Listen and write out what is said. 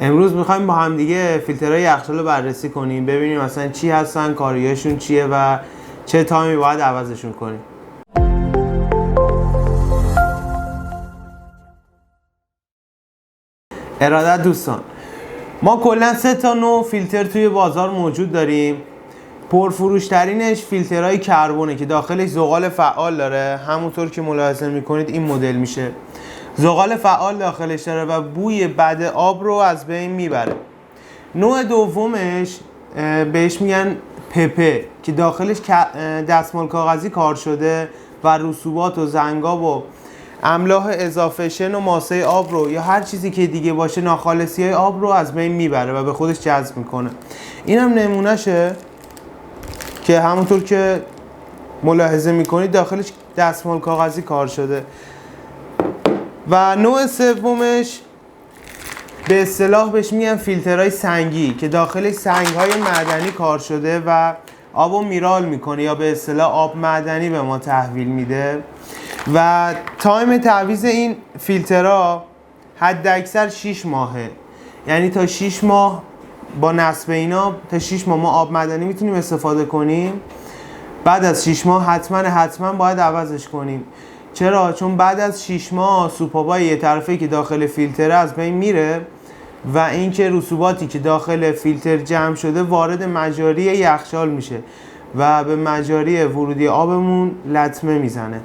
امروز میخوایم با هم دیگه فیلترهای یخچال رو بررسی کنیم، ببینیم مثلا چی هستن، کاریاشون چیه و چه تایمی باید عوضشون کنیم. ارادت دوستان، ما کلا 3 تا نوع فیلتر توی بازار موجود داریم. پرفروشترینش فیلترهای کربونه که داخلش زغال فعال داره، همونطور که ملاحظه میکنید این مدل میشه. زغال فعال داخلش داره و بوی بد آب رو از بین میبره. نوع دومش بهش میگن پپه که داخلش دستمال کاغذی کار شده و رسوبات و زنگاب و املاح اضافه شن و ماسه آب رو یا هر چیزی که دیگه باشه ناخالصی های آب رو از بین میبره و به خودش جذب میکنه. این هم نمونهشه که همونطور که ملاحظه میکنید داخلش دستمال کاغذی کار شده. و نوع سومش به اصطلاح بهش میگن فیلترهای سنگی که داخلش سنگ‌های معدنی کار شده و آبو میرال میکنه یا به اصطلاح آب معدنی به ما تحویل میده. و تایم تعویض این فیلترها حد اکثر 6 ماهه، یعنی تا 6 ماه با نصب اینا تا 6 ماه ما آب معدنی میتونیم استفاده کنیم. بعد از 6 ماه حتما باید عوضش کنیم. چرا؟ چون بعد از 6 ماه سوپابای یه طرفه که داخل فیلتر از بین میره و اینکه رسوباتی که داخل فیلتر جمع شده وارد مجاری یخچال میشه و به مجاری ورودی آبمون لطمه میزنه.